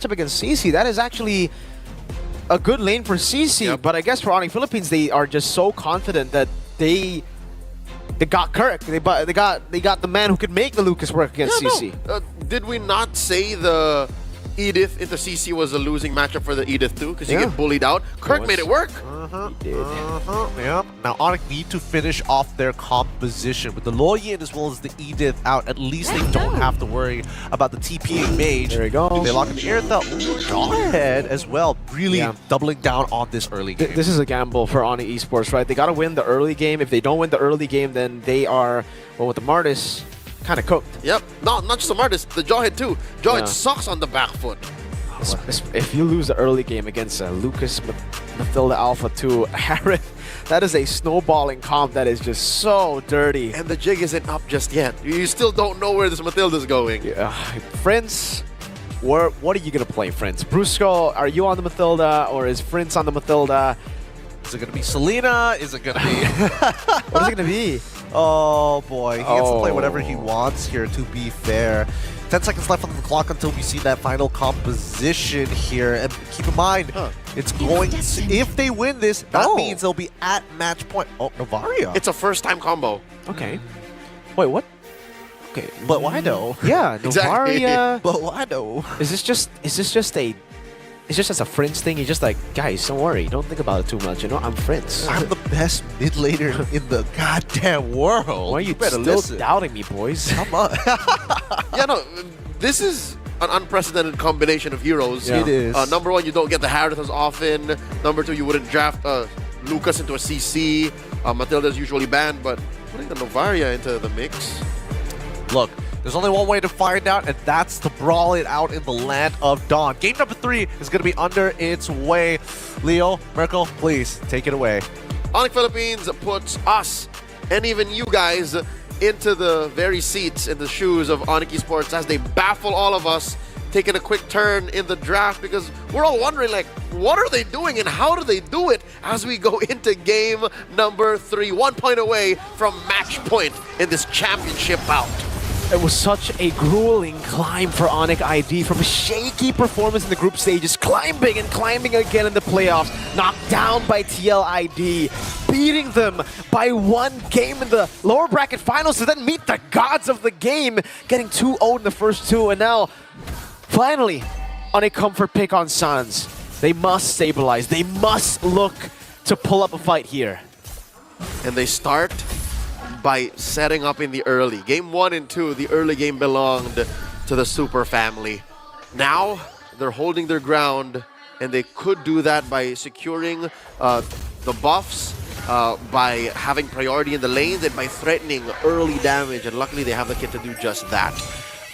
matchup against CC, that is actually a good lane for CC. Yep. But I guess for ONIC Philippines, they are just so confident that they got Kirk. They got the man who could make the Lucas work against CC. No. Did we not say the Edith into CC was a losing matchup for the Edith too? Because you get bullied out. Kirk made it work. He did. Yep. Now ONIC need to finish off their composition with the Loyin as well as the Edith out. At least they don't have to worry about the TPing mage. There you go. They lock in the air thought. Ahead as well. Really doubling down on this early game. This is a gamble for ONIC Esports, right? They got to win the early game. If they don't win the early game, then they are, well, with the Martis, kind of cooked. Yep. No, not just the Martis, the Jawhead too. Jawhead sucks on the back foot. If you lose the early game against Lucas, Mathilda Alpha 2, Harith, that is a snowballing comp that is just so dirty. And the jig isn't up just yet. You still don't know where this Mathilda's going. Yeah. Friends, what are you going to play, Friends? Brusco, are you on the Mathilda or is Friends on the Mathilda? Is it going to be Selena? Is it going to be... What is it going to be? Oh boy, he gets to play whatever he wants here, to be fair. 10 seconds left on the clock until we see that final composition here. And keep in mind, it's going to, if they win this, that means they'll be at match point. Oh, Novaria. It's a first-time combo. Okay. Wait, what? Okay. But why though? Yeah, Exactly. Novaria. But why though? Is this just a... It's just as a Friends thing. You're just like, guys, don't worry. Don't think about it too much. You know, I'm Friends. I'm the best mid laner in the goddamn world. Why are you still listen. doubting me, boys? Come on. Yeah, no, this is an unprecedented combination of heroes. Yeah. It is. Number one, you don't get the Harith as often. Number two, you wouldn't draft Lucas into a CC. Matilda's usually banned, but putting the Novaria into the mix. Look, there's only one way to find out, and that's to brawl it out in the land of Dawn. Game number 3 is going to be under its way. Leo, Merkel, please take it away. ONIC Philippines puts us and even you guys into the very seats in the shoes of ONIC Esports as they baffle all of us, taking a quick turn in the draft because we're all wondering, like, what are they doing and how do they do it as we go into game number 3, 1 point away from match point in this championship bout. It was such a grueling climb for ONIC ID from a shaky performance in the group stages, climbing and climbing again in the playoffs, knocked down by TLID, beating them by 1 game in the lower bracket finals to then meet the gods of the game, getting 2-0 in the first 2, and now, finally, on a comfort pick on Suns. They must stabilize. They must look to pull up a fight here. And they start by setting up in the early. Game 1 and 2, the early game belonged to the Super family. Now, they're holding their ground, and they could do that by securing the buffs, by having priority in the lanes, and by threatening early damage, and luckily they have the kit to do just that.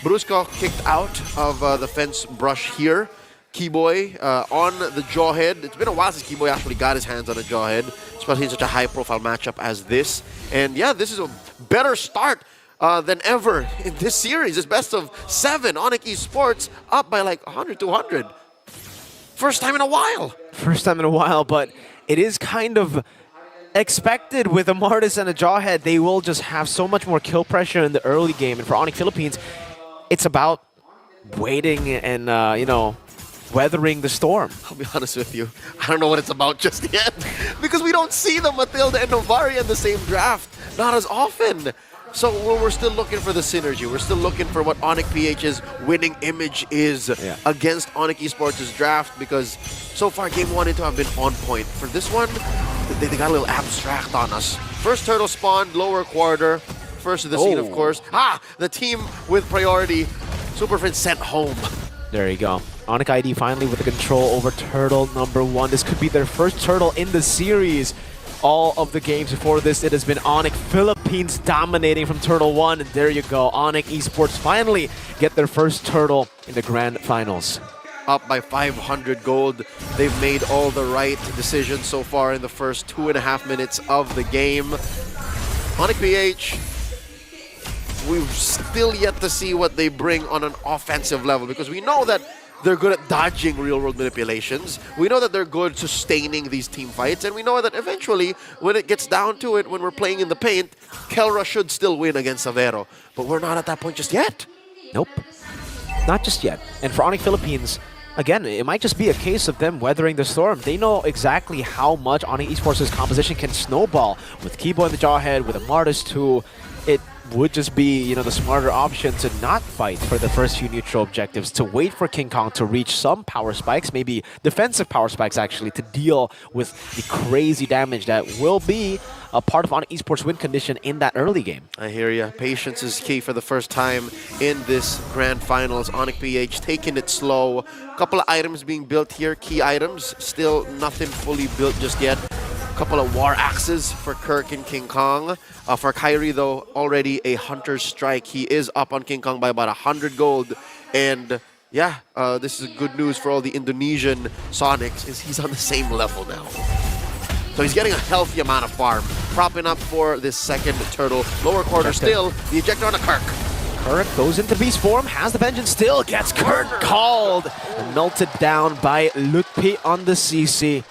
Brusco kicked out of the fence brush here. Keyboy on the Jawhead. It's been a while since Keyboy actually got his hands on a Jawhead, especially in such a high-profile matchup as this. And yeah, this is a better start than ever in this series. It's best of 7. ONIC Esports up by like 100, 200. First time in a while. First time in a while, but it is kind of expected with a Martis and a Jawhead. They will just have so much more kill pressure in the early game. And for ONIC Philippines, it's about waiting and, you know, weathering the storm. I'll be honest with you, I don't know what it's about just yet because we don't see the Mathilda and Novaria in the same draft, not as often. So we're still looking for the synergy. We're still looking for what ONIC PH's winning image is against ONIC Esports' draft because so far game 1 and 2 have been on point. For this one, they got a little abstract on us. First turtle spawned, lower quarter, first to the scene of course. The team with priority, Super Friends sent home. There you go. ONIC ID finally with the control over turtle number 1. This could be their first turtle in the series. All of the games before this, it has been ONIC Philippines dominating from turtle 1. And there you go. ONIC Esports finally get their first turtle in the grand finals. Up by 500 gold. They've made all the right decisions so far in the first 2.5 minutes of the game. ONIC PH, we've still yet to see what they bring on an offensive level because we know that they're good at dodging real-world manipulations. We know that they're good sustaining these team fights, and we know that eventually, when it gets down to it, when we're playing in the paint, Kelra should still win against Savero. But we're not at that point just yet. Nope. Not just yet. And for ONIC Philippines, again, it might just be a case of them weathering the storm. They know exactly how much ONIC Esports' composition can snowball. With Kibo in the Jawhead, with Amartys too, it would just be, you know, the smarter option to not fight for the first few neutral objectives, to wait for King Kong to reach some power spikes, maybe defensive power spikes actually, to deal with the crazy damage that will be a part of ONIC Esports win condition in that early game. I hear ya. Patience is key for the first time in this grand finals. ONIC PH taking it slow. Couple of items being built here, key items. Still nothing fully built just yet. Couple of war axes for Kirk and King Kong. For Kyrie, though, already a Hunter's Strike. He is up on King Kong by about 100 gold. And yeah, this is good news for all the Indonesian Sonics, is he's on the same level now. So he's getting a healthy amount of farm. Propping up for this second turtle. Lower quarter still, the ejector on a Kirk. Kirk goes into beast form, has the vengeance, still gets Kirk called. And melted down by Lutpi on the CC.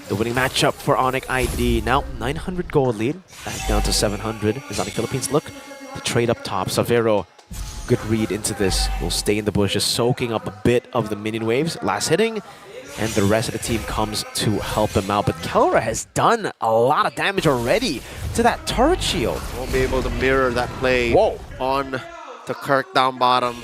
The winning matchup for ONIC ID. Now 900 gold lead, back down to 700 as ONIC Philippines look to trade up top. Savero, good read into this, will stay in the bushes, soaking up a bit of the minion waves. Last hitting, and the rest of the team comes to help him out. But Kelra has done a lot of damage already to that turret shield. Won't be able to mirror that play on to Kirk down bottom.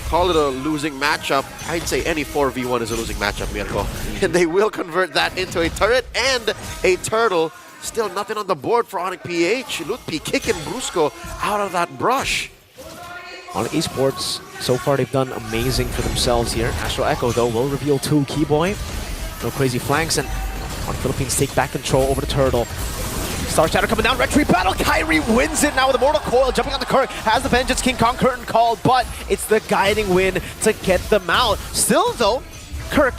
Call it a losing matchup. I'd say any 4v1 is a losing matchup, Mirko. And they will convert that into a turret and a turtle. Still nothing on the board for ONIC PH. Lutpi kicking Brusco out of that brush. ONIC Esports, so far they've done amazing for themselves here. Astral Echo, though, will reveal 2 Keyboy. No crazy flanks, and ONIC Philippines take back control over the turtle. Star Shadow coming down, retreat battle. Kyrie wins it now with a Mortal Coil, jumping on the Kirk, has the vengeance, King Kong curtain called, but it's the guiding win to get them out. Still though, Kirk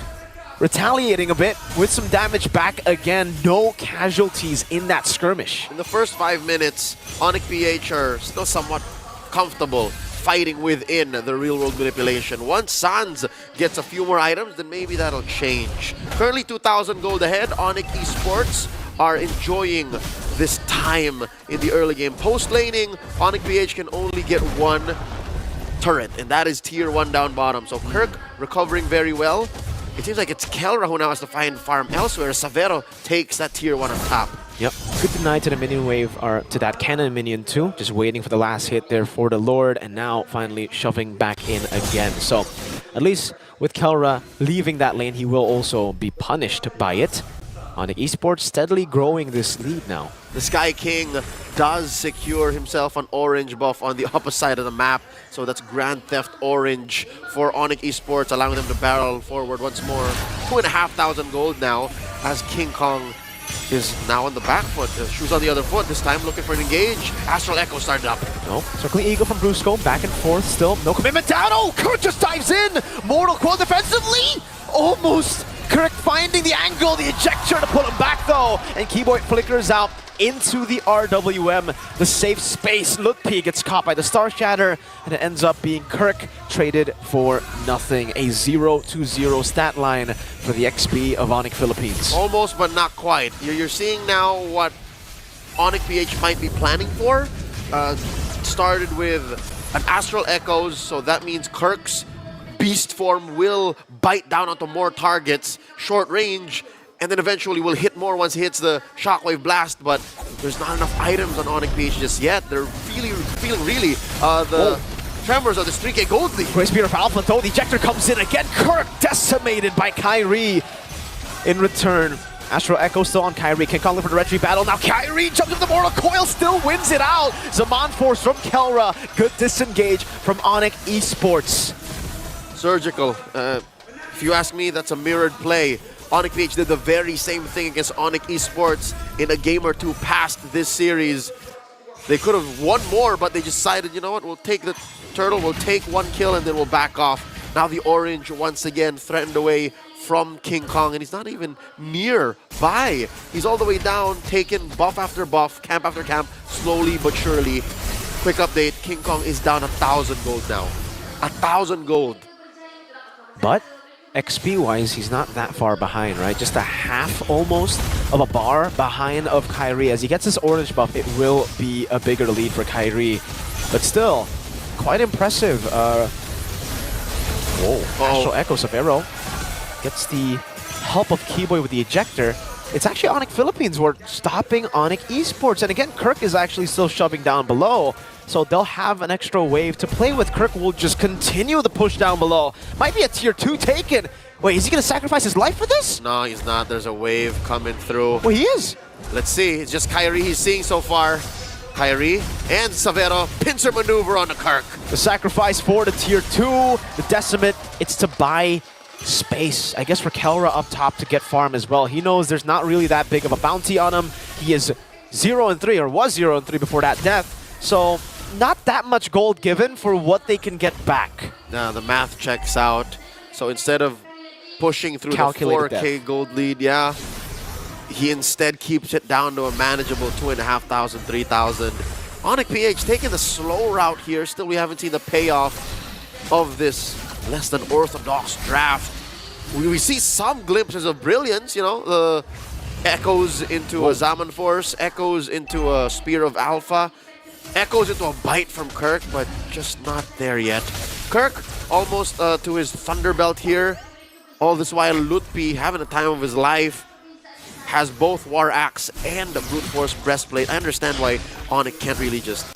retaliating a bit with some damage back again. No casualties in that skirmish. In the first 5 minutes, ONIC PH are still somewhat comfortable fighting within the real-world manipulation. Once Sans gets a few more items, then maybe that'll change. Currently 2,000 gold ahead. ONIC Esports are enjoying this time in the early game. Post-laning, ONIC PH can only get 1 turret, and that is tier 1 down bottom. So Kirk recovering very well. It seems like it's Kelra who now has to find farm elsewhere. Savero takes that tier 1 on top. Yep. Good deny to the minion wave, or to that cannon minion too. Just waiting for the last hit there for the Lord, and now finally shoving back in again. So at least with Kelra leaving that lane, he will also be punished by it. ONIC Esports steadily growing this lead now. The Sky King does secure himself an orange buff on the opposite side of the map. So that's Grand Theft Orange for ONIC Esports, allowing them to barrel forward once more. 2,500 gold now as King Kong is now on the back foot. Shoes on the other foot, this time looking for an engage. Astral Echo started up. No, circling Eagle from Brusco, back and forth still. No commitment down. Oh, Kirk just dives in. Mortal Coil defensively. Almost. Kirk finding the angle, the ejector to pull him back though. And Keyboy flickers out into the RWM, the safe space. Lutpi gets caught by the Star Shatter, and it ends up being Kirk traded for nothing. A 0-0 stat line for the XP of ONIC Philippines. Almost, but not quite. You're seeing now what ONIC PH might be planning for. Started with an Astral Echoes, so that means Kirk's beast form will bite down onto more targets, short range, and then eventually will hit more once he hits the Shockwave Blast, but there's not enough items on ONIC PH just yet. They're feeling really the tremors of the 3K gold lead. Great Spear of Alpha though, the ejector comes in again. Kirk decimated by Kyrie in return. Astral Echo still on Kyrie. King Kong for the retreat battle. Now Kyrie jumps into the Mortal Coil, still wins it out. Zaman Force from Kelra. Good disengage from ONIC Esports. Surgical. If you ask me, that's a mirrored play. ONIC PH did the very same thing against ONIC Esports in a game or two past this series. They could have won more, but they decided, you know what, we'll take the turtle, we'll take 1 kill, and then we'll back off. Now the orange once again threatened away from King Kong, and he's not even nearby. He's all the way down, taking buff after buff, camp after camp, slowly but surely. Quick update, King Kong is down 1,000 gold now. 1,000 gold. But XP-wise, he's not that far behind, right? Just a half, almost, of a bar behind of Kyrie. As he gets this orange buff, it will be a bigger lead for Kyrie. But still, quite impressive. Whoa, Astral Echo Savero gets the help of Keyboy with the ejector. It's actually ONIC Philippines who are stopping ONIC Esports. And again, Kirk is actually still shoving down below. So they'll have an extra wave to play with. Kirk will just continue the push down below. Might be a tier 2 taken. Wait, is he going to sacrifice his life for this? No, he's not. There's a wave coming through. Well, he is. Let's see. It's just Kyrie he's seeing so far. Kyrie and Savero pincer maneuver on the Kirk. The sacrifice for the tier 2. The Decimate, it's to buy space, I guess, for Kelra up top to get farm as well. He knows there's not really that big of a bounty on him. He is 0-3, or was 0-3 before that death. So not that much gold given for what they can get back. Now the math checks out. So instead of pushing through Calculated the 4K gold lead, yeah, he instead keeps it down to a manageable 2,500, 3,000. ONIC PH taking the slow route here. Still, we haven't seen the payoff of this less than orthodox draft. We see some glimpses of brilliance, you know, the echoes into a Zaman Force, echoes into a Spear of Alpha, echoes into a bite from Kirk, but just not there yet. Kirk almost to his Thunderbelt here. All this while Lutpi, having the time of his life, has both War Axe and the Brute Force Breastplate. I understand why ONIC can't really just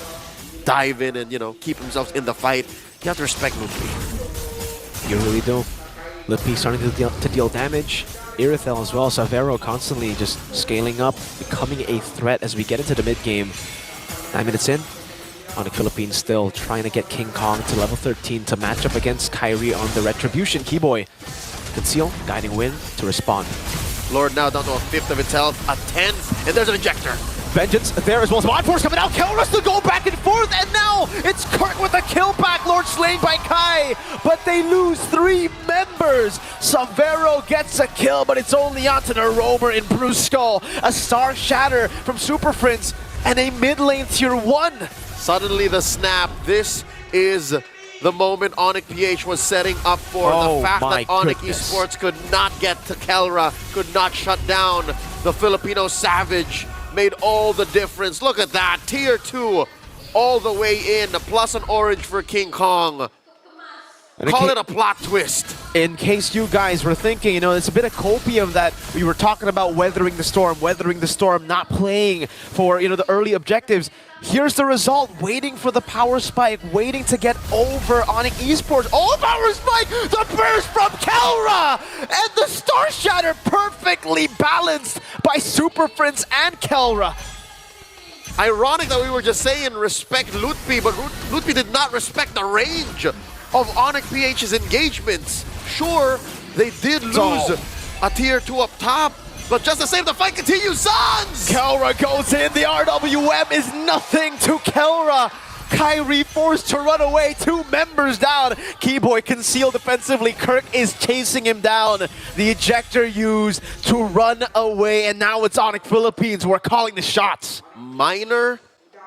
dive in and, you know, keep themselves in the fight. You have to respect Lutpi. You really do. Lutpi starting to deal damage. Irithel as well. Savero constantly just scaling up, becoming a threat as we get into the mid-game. 9 minutes in. ONIC Philippines still trying to get King Kong to level 13 to match up against Kyrie on the Retribution. Keyboy, Conceal, Guiding Wind to respond. Lord now down to a 5th of its health, a 10th, and there's an ejector. Vengeance there as well. Mod Force coming out. Kelra still go back and forth, and now it's Kirk with a kill back. Lord slain by Kai, but they lose 3 members. Savero gets a kill, but it's only onto the Roamer in Brusco. A Star Shatter from Super Prince and a mid lane tier 1. Suddenly the snap. This is the moment ONIC PH was setting up for. The fact that ONIC Esports could not get to Kelra, could not shut down the Filipino Savage, made all the difference. Look at that, tier 2 all the way in, plus an orange for King Kong. Call it a plot twist. In case you guys were thinking, you know, it's a bit of copium that we were talking about weathering the storm, not playing for, you know, the early objectives. Here's the result, waiting for the power spike, waiting to get over ONIC Esports. Oh, power spike! The burst from Kelra! And the Star Shatter perfectly balanced by Super Prince and Kelra. Ironic that we were just saying respect Lutpi, but Lutpi did not respect the range of ONIC PH's engagements. Sure, they did lose a tier 2 up top, but just the same, the fight continues. Sons! Kelra goes in. The RWM is nothing to Kelra. Kyrie forced to run away. 2 members down. Keyboy concealed defensively. Kirk is chasing him down. The ejector used to run away, and now it's ONIC Philippines who are calling the shots. Minor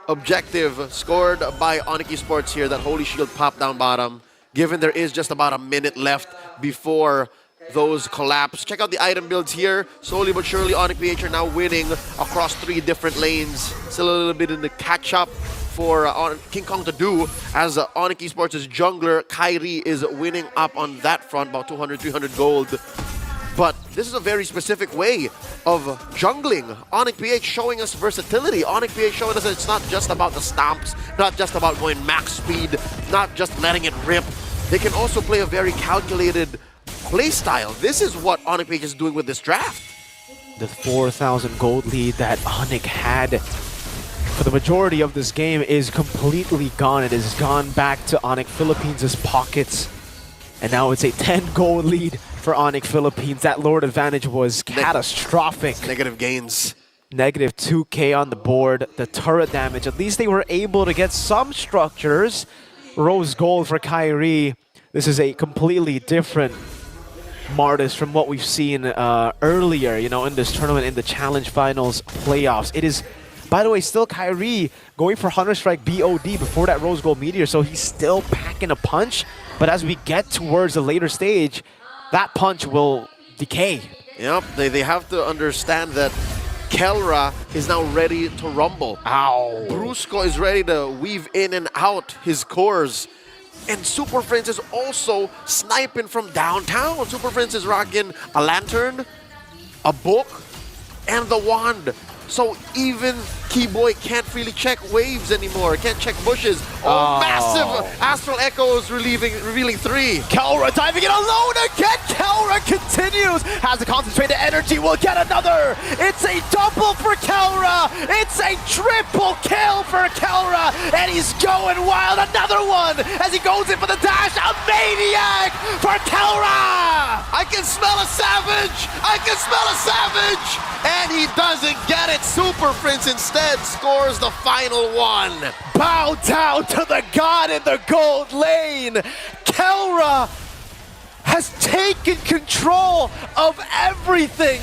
objective scored by ONIC Esports here. That Holy Shield popped down bottom. Given there is just about a minute left before those collapse. Check out the item builds here. Slowly but surely, ONIC PH are now winning across 3 different lanes. Still a little bit in the catch-up for King Kong to do, as ONIC Esports' jungler, Kyrie, is winning up on that front, about 200, 300 gold. But this is a very specific way of jungling. ONIC PH showing us versatility. ONIC PH showing us that it's not just about the stomps, not just about going max speed, not just letting it rip. They can also play a very calculated play style. This is what ONIC PH is doing with this draft. The 4,000 gold lead that ONIC had for the majority of this game is completely gone. It has gone back to ONIC Philippines' pockets. And now it's a 10 gold lead for ONIC Philippines. That Lord advantage was catastrophic. Negative gains. Negative 2k on the board. The turret damage, at least they were able to get some structures. Rose gold for Kyrie. This is a completely different Martis from what we've seen earlier, you know, in this tournament, in the Challenge Finals playoffs. It is, by the way, still Kyrie going for Hunter Strike BOD before that Rose Gold Meteor, so he's still packing a punch. But as we get towards the later stage, that punch will decay. Yep, they have to understand that Kelra is now ready to rumble. Ow. Brusco is ready to weave in and out his cores. And Super Friends is also sniping from downtown. Super Friends is rocking a lantern, a book, and the wand. So even Keyboy can't really check waves anymore, can't check bushes. Oh, massive Astral Echoes revealing 3. Kelra diving in alone again. Kelra continues. Has the concentrated energy. Will get another. It's a double for Kelra. It's a triple kill for Kelra. And he's going wild. Another one as he goes in for the dash. A maniac for Kelra. I can smell a savage. I can smell a savage. And he doesn't get it. Super Prince instead scores the final one. Bow down to the god in the gold lane. Kelra has taken control of everything.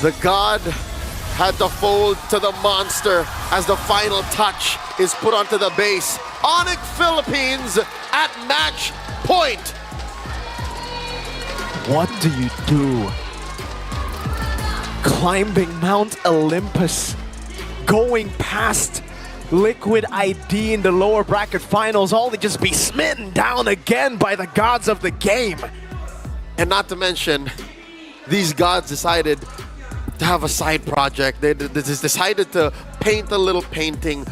The god had to fold to the monster as the final touch is put onto the base. ONIC Philippines at match point. What do you do? Climbing Mount Olympus, going past Liquid ID in the lower bracket finals, only just be smitten down again by the gods of the game. And not to mention, these gods decided to have a side project. They decided to paint a little painting